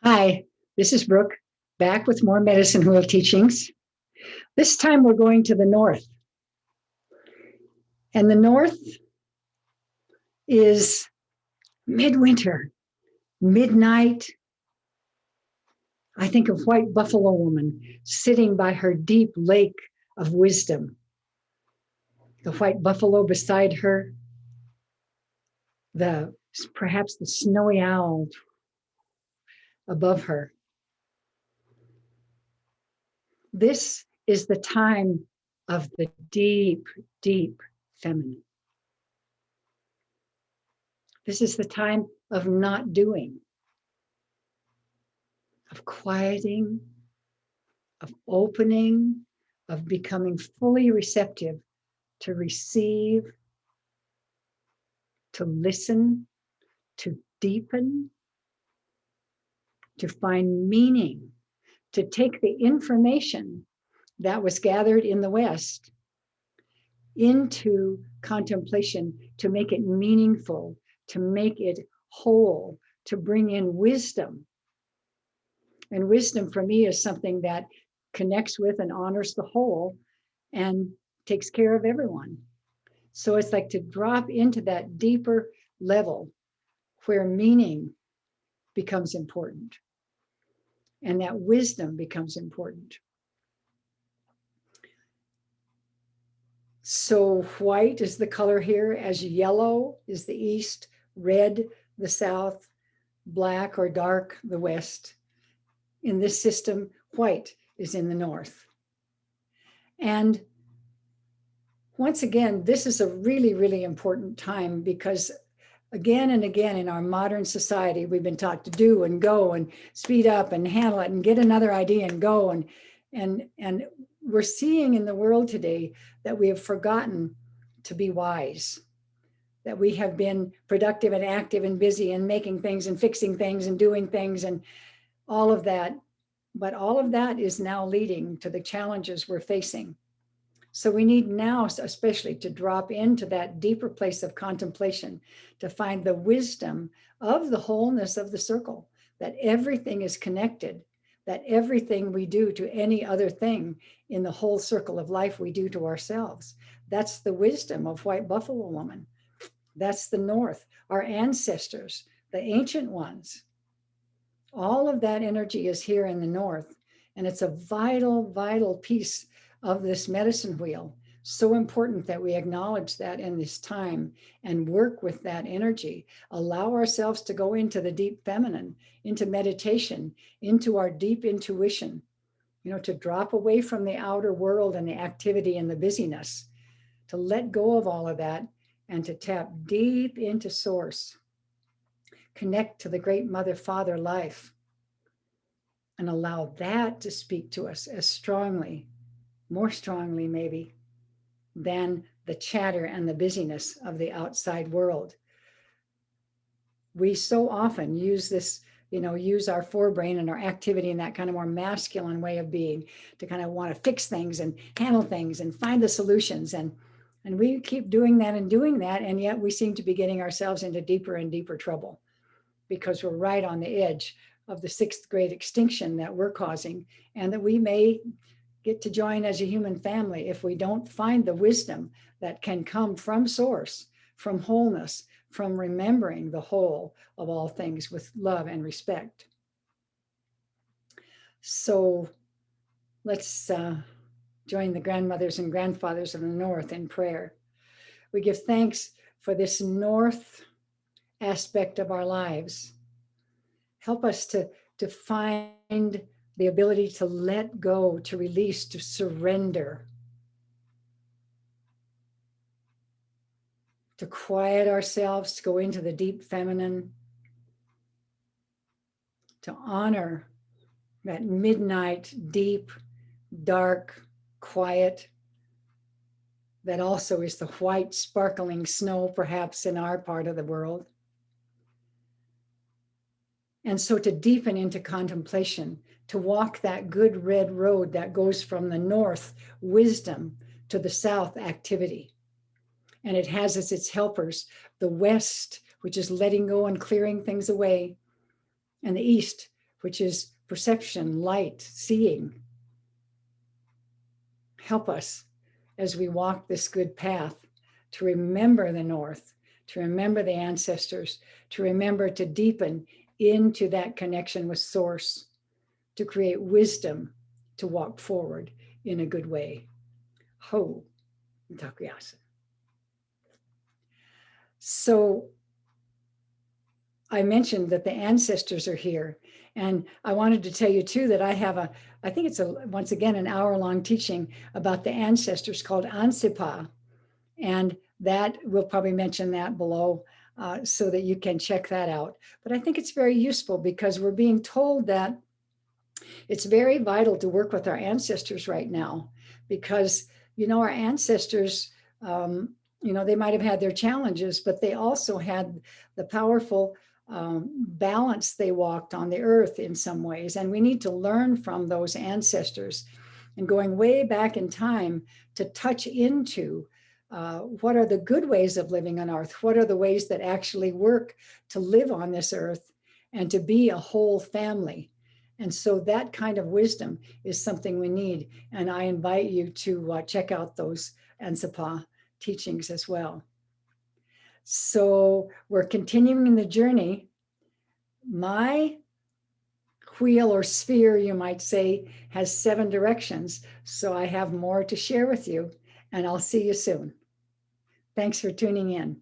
Hi, this is Brooke, back with more Medicine Wheel teachings. This time we're going to the north. And the north is midwinter, midnight. I think of White Buffalo Woman sitting by her deep lake of wisdom. The white buffalo beside her, the perhaps the snowy owl above her. This is the time of the deep, deep feminine. This is the time of not doing, of quieting, of opening, of becoming fully receptive to receive, to listen, to deepen, to find meaning, to take the information that was gathered in the West into contemplation, to make it meaningful, to make it whole, to bring in wisdom. And wisdom for me is something that connects with and honors the whole and takes care of everyone. So it's like to drop into that deeper level where meaning becomes important and that wisdom becomes important. So white is the color here, as yellow is the east, red the south, black or dark the west. In this system, white is in the north. And once again, this is a really, really important time because again and again in our modern society, we've been taught to do and go and speed up and handle it and get another idea and go. And we're seeing in the world today that we have forgotten to be wise, that we have been productive and active and busy and making things and fixing things and doing things and all of that. But all of that is now leading to the challenges we're facing. So we need now, especially, to drop into that deeper place of contemplation, to find the wisdom of the wholeness of the circle, that everything is connected, that everything we do to any other thing in the whole circle of life we do to ourselves. That's the wisdom of White Buffalo Woman. That's the North, our ancestors, the ancient ones. All of that energy is here in the North, and it's a vital, vital piece of this medicine wheel. So important that we acknowledge that in this time and work with that energy. Allow ourselves to go into the deep feminine, into meditation, into our deep intuition, to drop away from the outer world and the activity and the busyness, to let go of all of that and to tap deep into source, connect to the great mother father life, and allow that to speak to us as strongly, more strongly maybe, than the chatter and the busyness of the outside world. We so often use this, use our forebrain and our activity and that kind of more masculine way of being to kind of want to fix things and handle things and find the solutions. And we keep doing that, and yet we seem to be getting ourselves into deeper and deeper trouble because we're right on the edge of the 6th grade extinction that we're causing, and that we may get to join as a human family if we don't find the wisdom that can come from source, from wholeness, from remembering the whole of all things with love and respect. So let's join the grandmothers and grandfathers of the North in prayer. We give thanks for this North aspect of our lives. Help us to find the ability to let go, to release, to surrender, to quiet ourselves, to go into the deep feminine, to honor that midnight, deep, dark, quiet, that also is the white, sparkling snow, perhaps in our part of the world. And so to deepen into contemplation, to walk that good red road that goes from the north, wisdom, to the south, activity. And it has as its helpers the west, which is letting go and clearing things away, and the east, which is perception, light, seeing. Help us as we walk this good path to remember the North, to remember the ancestors, to remember to deepen into that connection with Source, to create wisdom, to walk forward in a good way. Ho, Takuyasu. So I mentioned that the ancestors are here. And I wanted to tell you too that I have I think it's once again, an hour-long teaching about the ancestors called Ansipa. And that we'll probably mention that below so that you can check that out. But I think it's very useful because we're being told that it's very vital to work with our ancestors right now because, our ancestors, they might have had their challenges, but they also had the powerful balance they walked on the earth in some ways. And we need to learn from those ancestors and going way back in time to touch into what are the good ways of living on earth? What are the ways that actually work to live on this earth and to be a whole family? And so that kind of wisdom is something we need. And I invite you to check out those Ansipa teachings as well. So we're continuing in the journey. My wheel or sphere, you might say, has 7 directions. So I have more to share with you, and I'll see you soon. Thanks for tuning in.